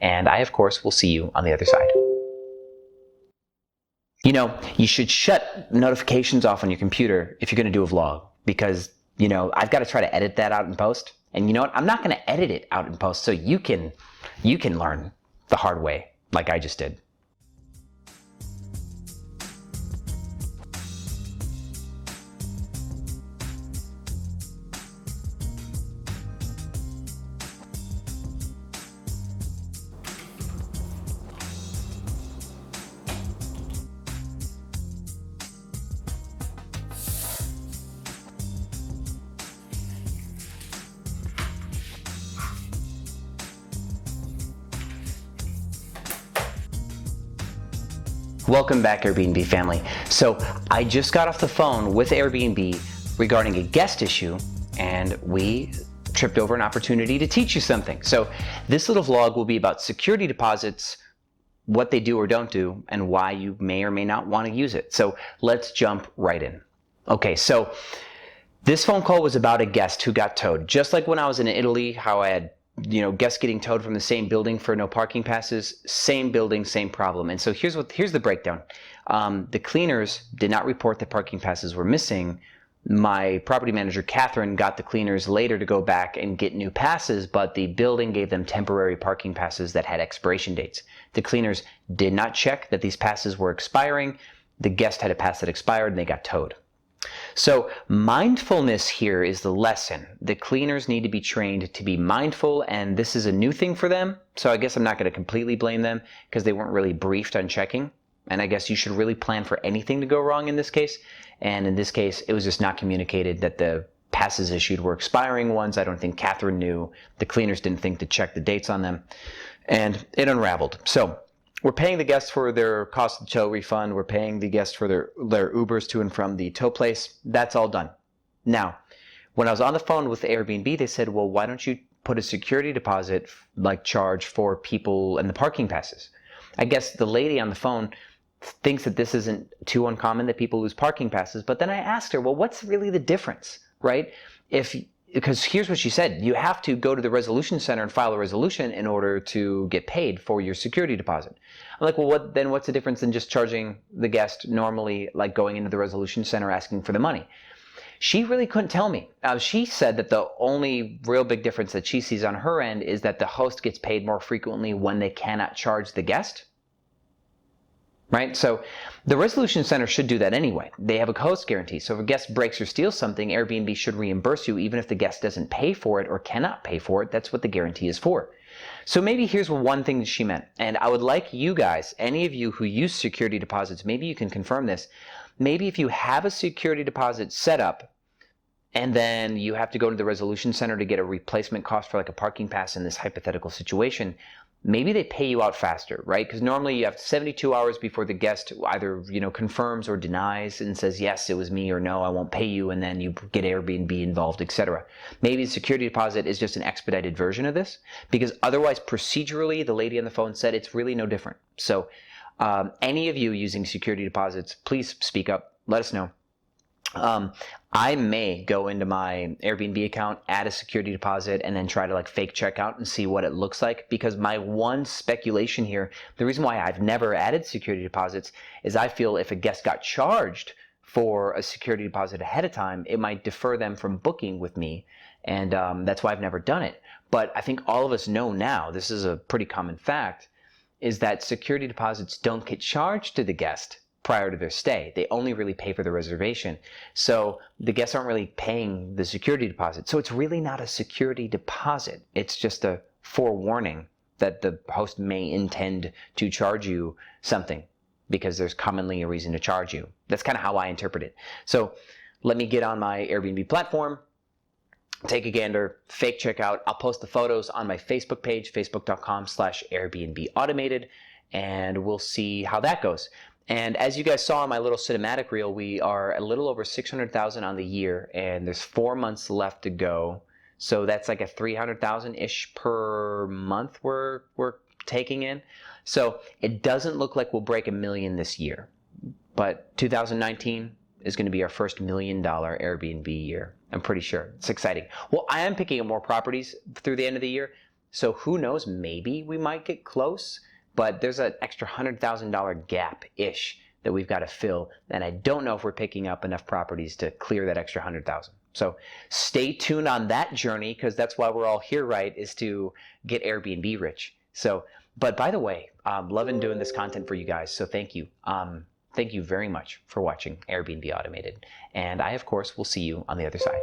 And I, of course, will see you on the other side. You know, you should shut notifications off on your computer if you're going to do a vlog, because, you know, I've got to try to edit that out in post. And you know what? I'm not going to edit it out in post so you can learn the hard way like I just did. Welcome back, Airbnb family. So I just got off the phone with Airbnb regarding a guest issue, and we tripped over an opportunity to teach you something. So this little vlog will be about security deposits, what they do or don't do, and why you may or may not want to use it. So let's jump right in. Okay, so this phone call was about a guest who got towed. Just like when I was in Italy, how I had guests getting towed from the same building for no parking passes, same building, same problem. And so here's the breakdown. The cleaners did not report that parking passes were missing. My property manager, Catherine, got the cleaners later to go back and get new passes, but the building gave them temporary parking passes that had expiration dates. The cleaners did not check that these passes were expiring. The guest had a pass that expired and they got towed. So mindfulness here is the lesson. The cleaners need to be trained to be mindful, and this is a new thing for them. So I guess I'm not going to completely blame them because they weren't really briefed on checking. And I guess you should really plan for anything to go wrong in this case. And in this case, it was just not communicated that the passes issued were expiring ones. I don't think Catherine knew. The cleaners didn't think to check the dates on them. And it unraveled. So we're paying the guests for their cost of tow refund. We're paying the guests for their Ubers to and from the tow place. That's all done. Now, when I was on the phone with Airbnb, they said, well, why don't you put a security deposit like charge for people and the parking passes? I guess the lady on the phone thinks that this isn't too uncommon that people lose parking passes. But then I asked her, well, what's really the difference, right? Because here's what she said: you have to go to the resolution center and file a resolution in order to get paid for your security deposit. I'm like, well, what's the difference than just charging the guest normally, like going into the resolution center asking for the money? She really couldn't tell me. She said that the only real big difference that she sees on her end is that the host gets paid more frequently when they cannot charge the guest. Right? So the resolution center should do that anyway. They have a host guarantee. So if a guest breaks or steals something, Airbnb should reimburse you even if the guest doesn't pay for it or cannot pay for it. That's what the guarantee is for. So maybe here's one thing that she meant. And I would like you guys, any of you who use security deposits, maybe you can confirm this. Maybe if you have a security deposit set up and then you have to go to the resolution center to get a replacement cost for like a parking pass in this hypothetical situation, maybe they pay you out faster, right? Because normally you have 72 hours before the guest either confirms or denies and says, yes, it was me, or no, I won't pay you, and then you get Airbnb involved, etc. Maybe the security deposit is just an expedited version of this, because otherwise procedurally, the lady on the phone said it's really no different. So any of you using security deposits, please speak up, let us know. I may go into my Airbnb account, add a security deposit, and then try to like fake checkout and see what it looks like. Because my one speculation here, the reason why I've never added security deposits is I feel if a guest got charged for a security deposit ahead of time, it might defer them from booking with me. And that's why I've never done it. But I think all of us know now, this is a pretty common fact, is that security deposits don't get charged to the guest prior to their stay. They only really pay for the reservation. So the guests aren't really paying the security deposit. So it's really not a security deposit. It's just a forewarning that the host may intend to charge you something because there's commonly a reason to charge you. That's kind of how I interpret it. So let me get on my Airbnb platform, take a gander, fake checkout. I'll post the photos on my Facebook page, facebook.com/Airbnb automated, and we'll see how that goes. And as you guys saw in my little cinematic reel, we are a little over 600,000 on the year, and there's 4 months left to go. So that's like a 300,000-ish per month we're taking in. So it doesn't look like we'll break $1 million this year, but 2019 is going to be our first $1 million Airbnb year. I'm pretty sure. It's exciting. Well, I am picking up more properties through the end of the year. So who knows, maybe we might get close, but there's an extra $100,000 gap-ish that we've got to fill, and I don't know if we're picking up enough properties to clear that extra 100,000. So stay tuned on that journey, because that's why we're all here, right, is to get Airbnb rich. So, but by the way, loving doing this content for you guys, so thank you. Thank you very much for watching Airbnb Automated. And I, of course, will see you on the other side.